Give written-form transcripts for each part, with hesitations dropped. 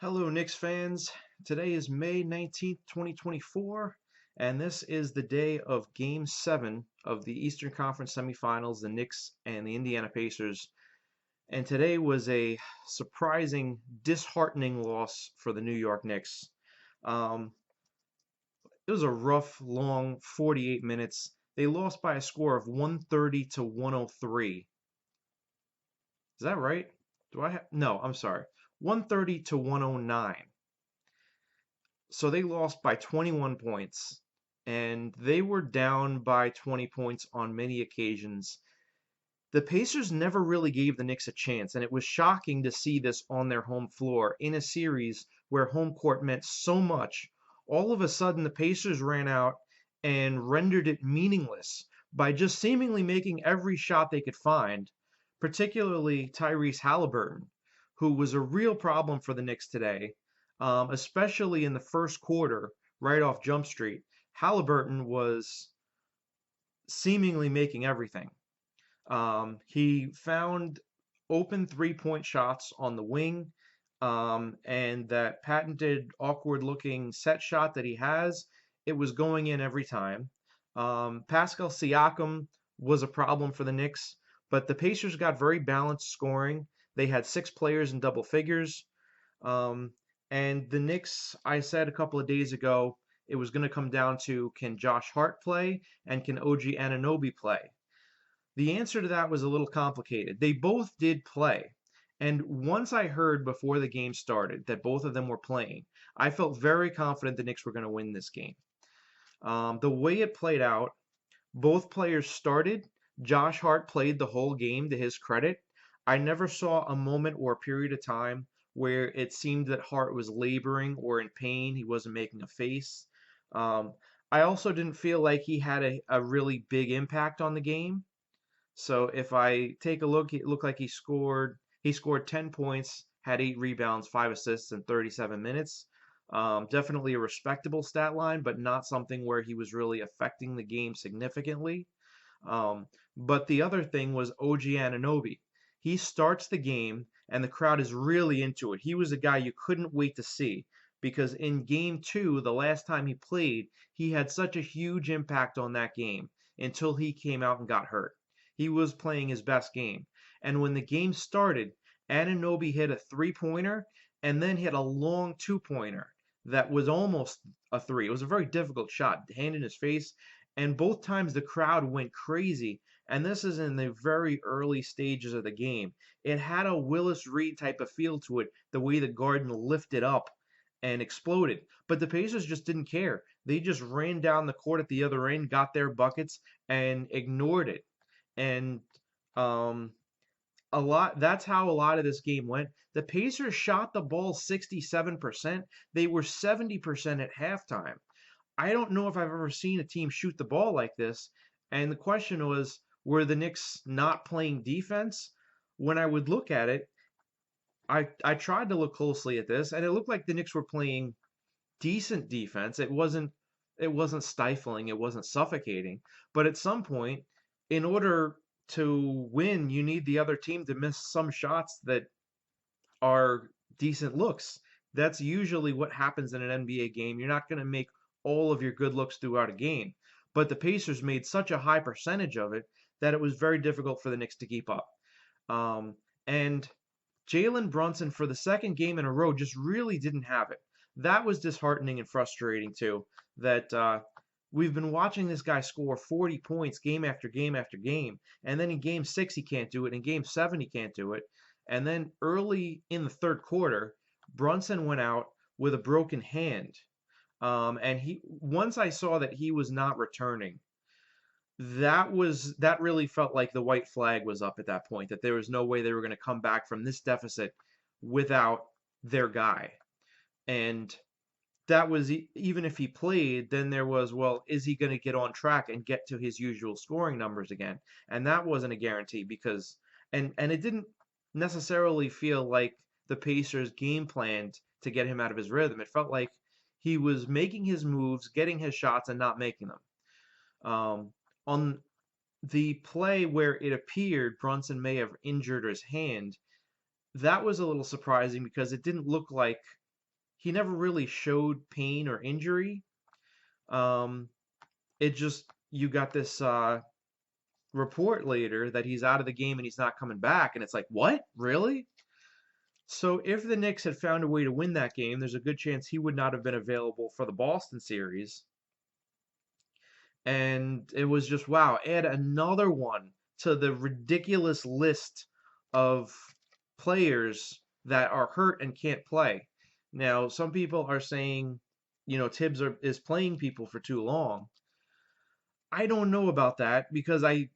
Hello, Knicks fans. Today is May 19th, 2024, and this is the day of Game 7 of the Eastern Conference semifinals, the Knicks and the Indiana Pacers. And today was a surprising, disheartening loss for the New York Knicks. Um, it was a rough, long 48 minutes. They lost by a score of 130 to 103. Is that right? Do I have? No, I'm sorry. 130 to 109. So they lost by 21 points, and they were down by 20 points on many occasions. The Pacers never really gave the Knicks a chance, and it was shocking to see this on their home floor in a series where home court meant so much. All of a sudden, the Pacers ran out and rendered it meaningless by just seemingly making every shot they could find, particularly Tyrese Halliburton, who was a real problem for the Knicks today, especially in the first quarter, right off Jump Street. Halliburton was seemingly making everything. He found open three-point shots on the wing, and that patented awkward-looking set shot that he has, it was going in every time. Pascal Siakam was a problem for the Knicks, but the Pacers got very balanced scoring. They had six players in double figures. Um, and the Knicks, I said a couple of days ago, it was going to come down to can Josh Hart play and can OG Anunoby play? The answer to that was a little complicated. They both did play. And once I heard before the game started that both of them were playing, I felt very confident the Knicks were going to win this game. The way it played out, both players started. Josh Hart played the whole game to his credit. I never saw a moment or a period of time where it seemed that Hart was laboring or in pain. He wasn't making a face. Um, I also didn't feel like he had a really big impact on the game. So if I take a look, it looked like he scored 10 points, had 8 rebounds, 5 assists in 37 minutes. Definitely a respectable stat line, but not something where he was really affecting the game significantly. But the other thing was OG Anunoby. He starts the game, and the crowd is really into it. He was a guy you couldn't wait to see because in game two, the last time he played, he had such a huge impact on that game until he came out and got hurt. He was playing his best game. And when the game started, Anunoby hit a three-pointer and then hit a long two-pointer that was almost a three. It was a very difficult shot, hand in his face, and both times the crowd went crazy. And this is in the very early stages of the game. It had a Willis Reed type of feel to it, the way the Garden lifted up and exploded. But the Pacers just didn't care. They just ran down the court at the other end, got their buckets, and ignored it. And um, that's how a lot of this game went. The Pacers shot the ball 67%. They were 70% at halftime. I don't know if I've ever seen a team shoot the ball like this. And the question was, were the Knicks not playing defense? When I would look at it, I tried to look closely at this, and it looked like the Knicks were playing decent defense. It wasn't stifling, it wasn't suffocating. But at some point, in order to win, you need the other team to miss some shots that are decent looks. That's usually what happens in an NBA game. You're not going to make all of your good looks throughout a game. But the Pacers made such a high percentage of it that it was very difficult for the Knicks to keep up. And Jalen Brunson, for the second game in a row, just really didn't have it. That was disheartening and frustrating, too. That we've been watching this guy score 40 points game after game after game. And then in game six, he can't do it. In game seven, he can't do it. And then early in the third quarter, Brunson went out with a broken hand. And once I saw that he was not returning, that really felt like the white flag was up at that point, that there was no way they were going to come back from this deficit without their guy. And that was even if he played, then there was, well, is he going to get on track and get to his usual scoring numbers again? And that wasn't a guarantee because and it didn't necessarily feel like the Pacers game planned to get him out of his rhythm. It felt like he was making his moves, getting his shots, and not making them. On the play where it appeared Brunson may have injured his hand, that was a little surprising because it didn't look like he never really showed pain or injury. Um, it just you got this report later that he's out of the game and he's not coming back, and it's like, what? Really? So if the Knicks had found a way to win that game, there's a good chance he would not have been available for the Boston series. And it was just, wow, add another one to the ridiculous list of players that are hurt and can't play. Now, some people are saying, Tibbs is playing people for too long. I don't know about that because I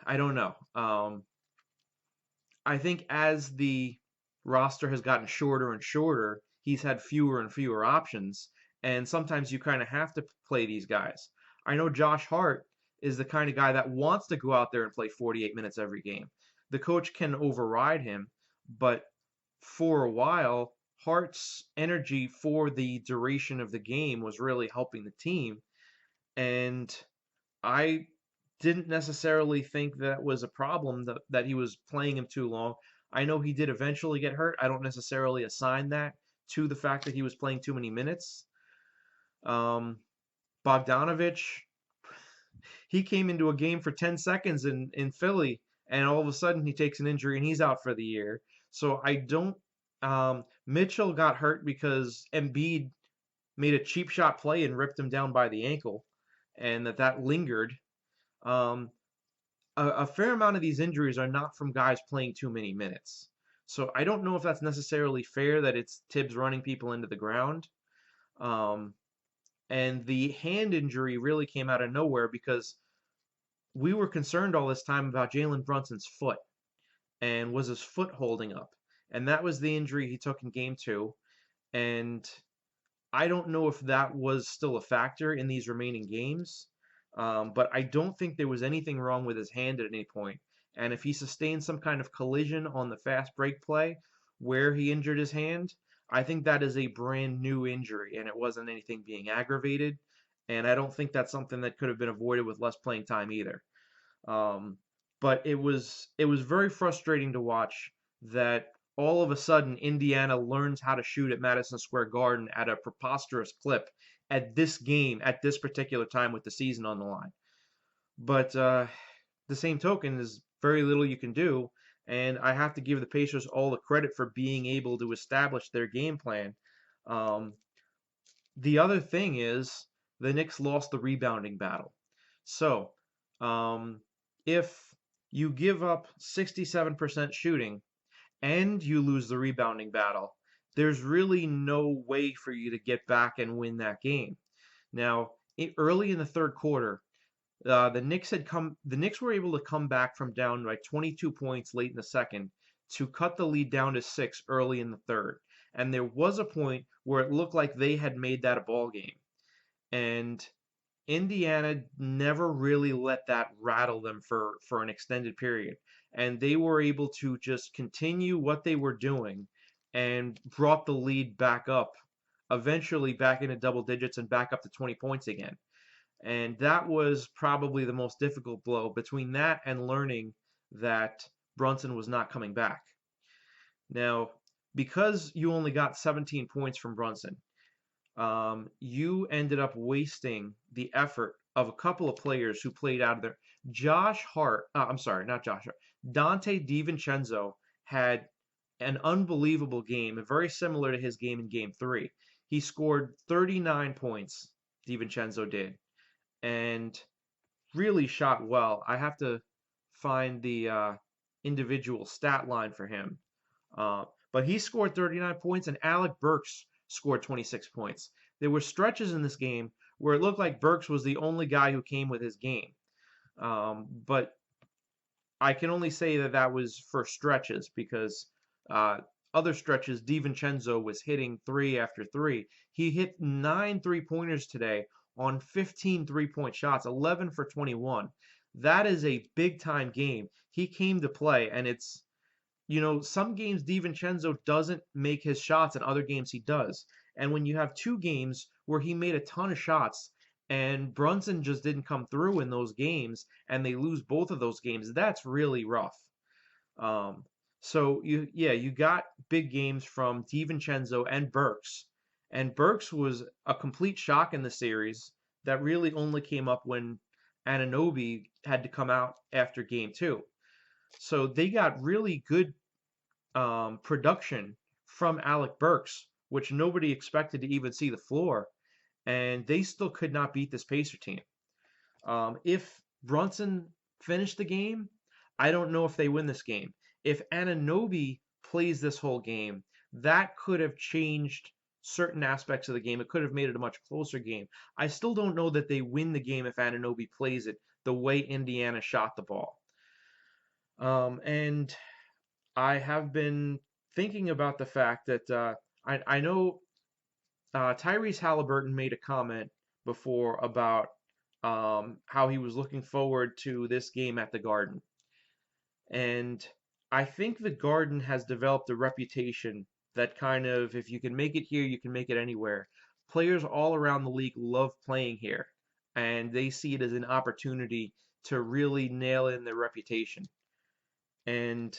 don't know. I think as the roster has gotten shorter and shorter, he's had fewer and fewer options, and sometimes you kind of have to play these guys. I know Josh Hart is the kind of guy that wants to go out there and play 48 minutes every game. The coach can override him, but for a while, Hart's energy for the duration of the game was really helping the team, and I didn't necessarily think that was a problem that he was playing him too long. I know he did eventually get hurt. I don't necessarily assign that to the fact that he was playing too many minutes. Um, Bogdanovich, he came into a game for 10 seconds in Philly, and all of a sudden he takes an injury and he's out for the year. So I don't. Mitchell got hurt because Embiid made a cheap shot play and ripped him down by the ankle, and that lingered. Um, a fair amount of these injuries are not from guys playing too many minutes. So I don't know if that's necessarily fair that it's Tibbs running people into the ground. Um, and the hand injury really came out of nowhere because we were concerned all this time about Jalen Brunson's foot and was his foot holding up. And that was the injury he took in game 2. And I don't know if that was still a factor in these remaining games. But I don't think there was anything wrong with his hand at any point. And if he sustained some kind of collision on the fast break play where he injured his hand, I think that is a brand new injury and it wasn't anything being aggravated. And I don't think that's something that could have been avoided with less playing time either. Um, but it was very frustrating to watch that all of a sudden Indiana learns how to shoot at Madison Square Garden at a preposterous clip at this game at this particular time with the season on the line. But the same token is very little you can do, and I have to give the Pacers all the credit for being able to establish their game plan. Um, the other thing is the Knicks lost the rebounding battle. So, um, if you give up 67% shooting and you lose the rebounding battle, there's really no way for you to get back and win that game. Now, early in the third quarter, the Knicks were able to come back from down by 22 points late in the second to cut the lead down to 6 early in the third. And there was a point where it looked like they had made that a ball game. And Indiana never really let that rattle them for an extended period. And they were able to just continue what they were doing and brought the lead back up, eventually back into double digits and back up to 20 points again. And that was probably the most difficult blow between that and learning that Brunson was not coming back. Now, because you only got 17 points from Brunson, you ended up wasting the effort of a couple of players who played out of there. Josh Hart, I'm sorry, not Josh Hart. Dante DiVincenzo had an unbelievable game, very similar to his game in game 3. He scored 39 points, DiVincenzo did, and really shot well. I have to find the individual stat line for him. But he scored 39 points, and Alec Burks scored 26 points. There were stretches in this game where it looked like Burks was the only guy who came with his game. But I can only say that was for stretches because other stretches, DiVincenzo was hitting 3 after 3. He hit 9 3-pointers today on 15 3-point shots, 11 for 21. That is a big-time game. He came to play, and it's, some games DiVincenzo doesn't make his shots, and other games he does. And when you have 2 games where he made a ton of shots, and Brunson just didn't come through in those games, and they lose both of those games, that's really rough. Um, So you got big games from DiVincenzo and Burks. And Burks was a complete shock in the series that really only came up when Anunoby had to come out after game two. So they got really good production from Alec Burks, which nobody expected to even see the floor, and they still could not beat this Pacer team. If Brunson finished the game, I don't know if they win this game. If Anunoby plays this whole game, that could have changed certain aspects of the game. It could have made it a much closer game. I still don't know that they win the game if Anunoby plays it the way Indiana shot the ball. And I have been thinking about the fact that I know Tyrese Halliburton made a comment before about how he was looking forward to this game at the Garden. And I think the Garden has developed a reputation that kind of, if you can make it here, you can make it anywhere. Players all around the league love playing here, and they see it as an opportunity to really nail in their reputation. And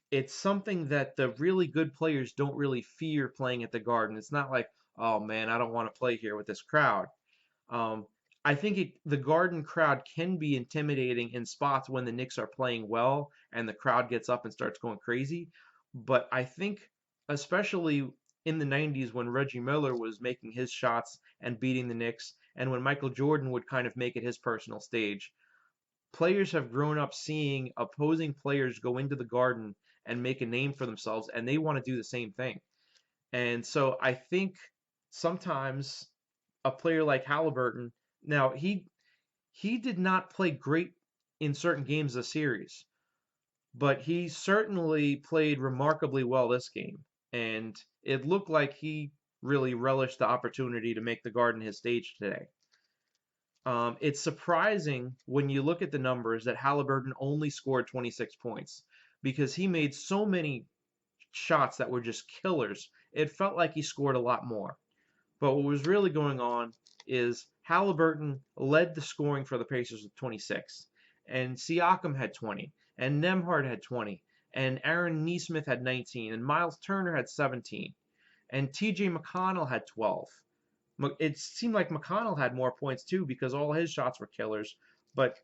it's something that the really good players don't really fear playing at the Garden. It's not like, oh man, I don't want to play here with this crowd. Um, I think the Garden crowd can be intimidating in spots when the Knicks are playing well and the crowd gets up and starts going crazy. But I think, especially in the 90s when Reggie Miller was making his shots and beating the Knicks, and when Michael Jordan would kind of make it his personal stage, players have grown up seeing opposing players go into the Garden and make a name for themselves, and they want to do the same thing. And so I think sometimes a player like Halliburton, now he did not play great in certain games of the series, but he certainly played remarkably well this game. And it looked like he really relished the opportunity to make the Garden his stage today. It's surprising when you look at the numbers that Halliburton only scored 26 points because he made so many shots that were just killers. It felt like he scored a lot more. But what was really going on is Halliburton led the scoring for the Pacers with 26, and Siakam had 20, and Nembhard had 20, and Aaron Nesmith had 19, and Miles Turner had 17, and TJ McConnell had 12. It seemed like McConnell had more points too because all his shots were killers, but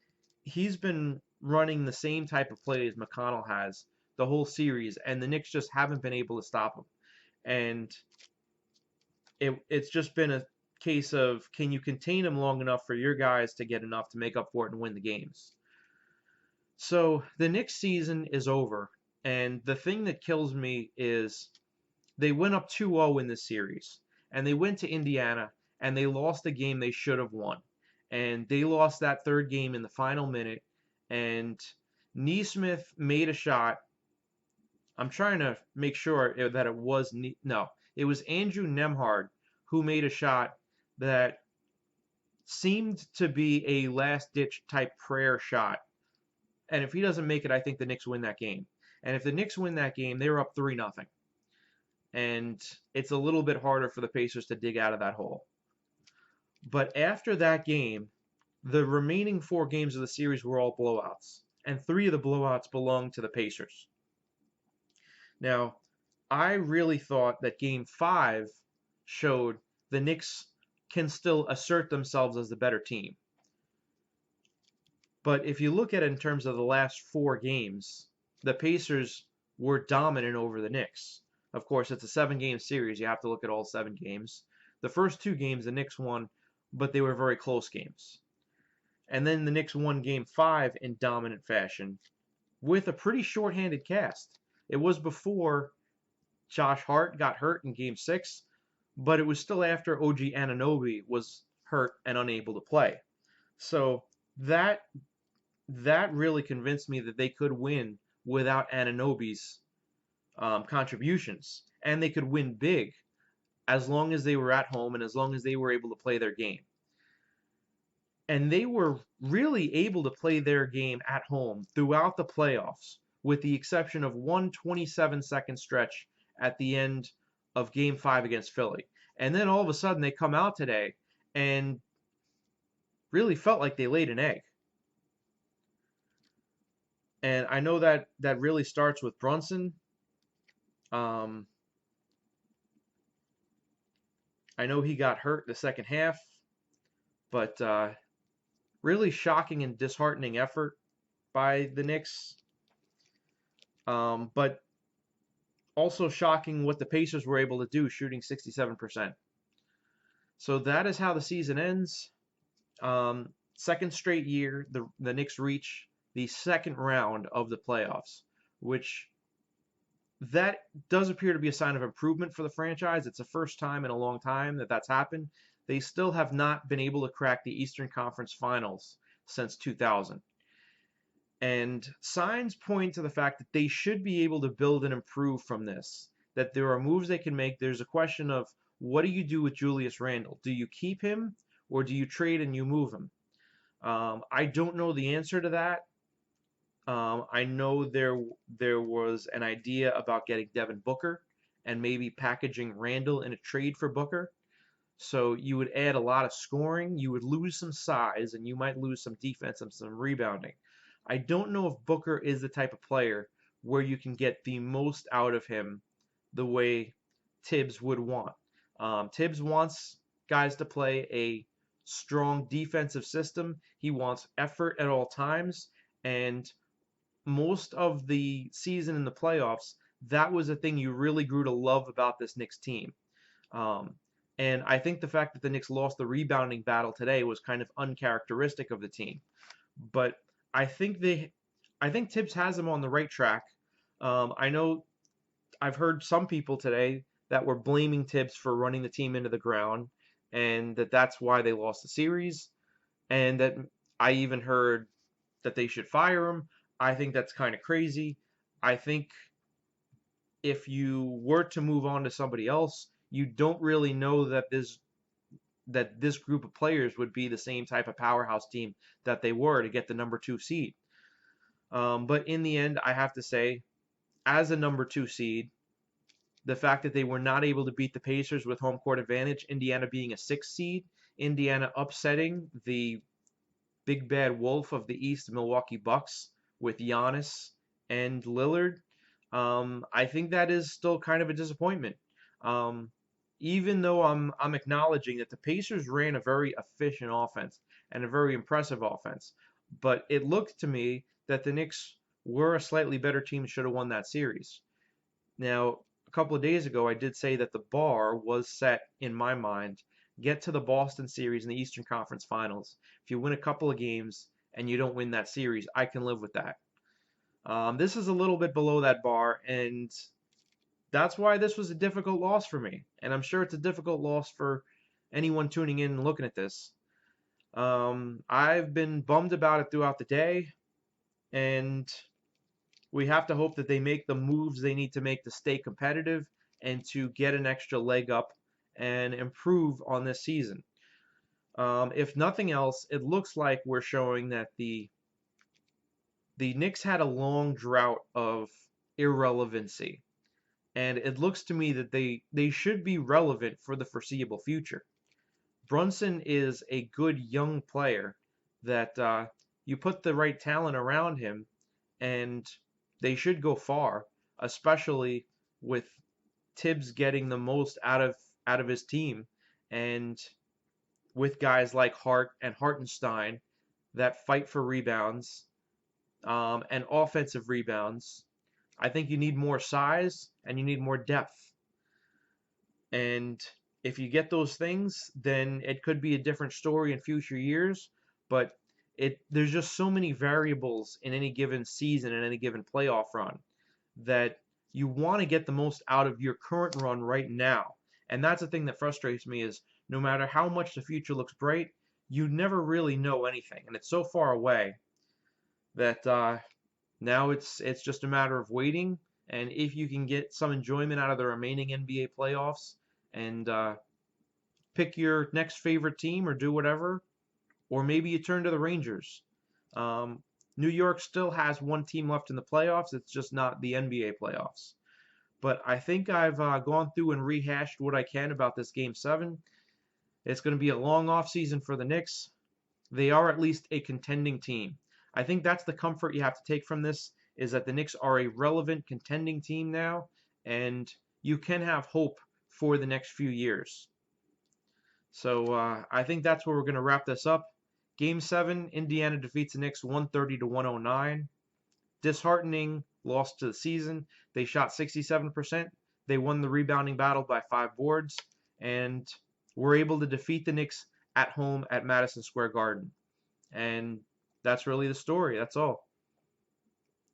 he's been running the same type of play as McConnell has the whole series, and the Knicks just haven't been able to stop him. And it's just been a case of, can you contain him long enough for your guys to get enough to make up for it and win the games? So the Knicks season is over, and the thing that kills me is they went up 2-0 in this series, and they went to Indiana, and they lost a game they should have won. And they lost that third game in the final minute, and Nesmith made a shot. I'm trying to make sure that it was no, it was Andrew Nembhard who made a shot that seemed to be a last-ditch type prayer shot. And if he doesn't make it, I think the Knicks win that game. And if the Knicks win that game, they're up 3-0. And it's a little bit harder for the Pacers to dig out of that hole. But after that game, the remaining 4 games of the series were all blowouts. And 3 of the blowouts belonged to the Pacers. Now, I really thought that Game 5 showed the Knicks can still assert themselves as the better team. But if you look at it in terms of the last 4 games, the Pacers were dominant over the Knicks. Of course, it's a 7-game series. You have to look at all 7 games. The first 2 games, the Knicks won, but they were very close games. And then the Knicks won Game 5 in dominant fashion with a pretty shorthanded cast. It was before Josh Hart got hurt in Game 6, but it was still after OG Anunoby was hurt and unable to play. So that really convinced me that they could win without Anunoby's contributions, and they could win big as long as they were at home and as long as they were able to play their game. And they were really able to play their game at home throughout the playoffs, with the exception of one 27-second stretch at the end of Game 5 against Philly. And then all of a sudden they come out today and really felt like they laid an egg. And I know that really starts with Brunson, Um, I know he got hurt the second half, but really shocking and disheartening effort by the Knicks. But also shocking what the Pacers were able to do, shooting 67%. So that is how the season ends. Second straight year, the Knicks reach the second round of the playoffs, which that does appear to be a sign of improvement for the franchise. It's the first time in a long time that that's happened. They still have not been able to crack the Eastern Conference Finals since 2000. And signs point to the fact that they should be able to build and improve from this, that there are moves they can make. There's a question of what do you do with Julius Randle? Do you keep him or do you trade and you move him? I don't know the answer to that. I know there was an idea about getting Devin Booker and maybe packaging Randall in a trade for Booker. So you would add a lot of scoring, you would lose some size, and you might lose some defense and some rebounding. I don't know if Booker is the type of player where you can get the most out of him the way Tibbs would want. Tibbs wants guys to play a strong defensive system. He wants effort at all times, and most of the season in the playoffs, that was a thing you really grew to love about this Knicks team. Um, and I think the fact that the Knicks lost the rebounding battle today was kind of uncharacteristic of the team. But I think I think Tibbs has them on the right track. I know I've heard some people today that were blaming Tibbs for running the team into the ground, and that's why they lost the series, and that I even heard that they should fire him. I think that's kind of crazy. I think if you were to move on to somebody else, you don't really know that this group of players would be the same type of powerhouse team that they were to get the number 2 seed. But in the end, I have to say, as a number 2 seed, the fact that they were not able to beat the Pacers with home court advantage, Indiana being a 6 seed, Indiana upsetting the big bad wolf of the East, Milwaukee Bucks, with Giannis and Lillard, I think that is still kind of a disappointment. Um, Even though I'm acknowledging that the Pacers ran a very efficient offense and a very impressive offense, but it looked to me that the Knicks were a slightly better team, should have won that series. Now, a couple of days ago, I did say that the bar was set in my mind. Get to the Boston series in the Eastern Conference Finals. If you win a couple of games and you don't win that series, I can live with that. This is a little bit below that bar, and that's why this was a difficult loss for me. And I'm sure it's a difficult loss for anyone tuning in and looking at this. I've been bummed about it throughout the day, and we have to hope that they make the moves they need to make to stay competitive and to get an extra leg up and improve on this season. If nothing else, it looks like we're showing that the Knicks had a long drought of irrelevancy, and it looks to me that they should be relevant for the foreseeable future. Brunson is a good young player that you put the right talent around him, and they should go far, especially with Tibbs getting the most out of his team, and with guys like Hart and Hartenstein that fight for rebounds and offensive rebounds. I think you need more size and you need more depth. And if you get those things, then it could be a different story in future years. But there's just so many variables in any given season and any given playoff run that you want to get the most out of your current run right now. And that's the thing that frustrates me is no matter how much the future looks bright, you never really know anything. And it's so far away that now it's just a matter of waiting. And if you can get some enjoyment out of the remaining NBA playoffs and pick your next favorite team or do whatever, or maybe you turn to the Rangers. New York still has one team left in the playoffs. It's just not the NBA playoffs. But I think I've gone through and rehashed what I can about this Game 7. It's going to be a long offseason for the Knicks. They are at least a contending team. I think that's the comfort you have to take from this, is that the Knicks are a relevant contending team now, and you can have hope for the next few years. So I think that's where we're going to wrap this up. Game 7, Indiana defeats the Knicks 130 to 109. Disheartening loss to the season. They shot 67%. They won the rebounding battle by 5 boards, and were able to defeat the Knicks at home at Madison Square Garden. And that's really the story. That's all.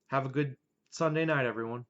Have a good Sunday night, everyone.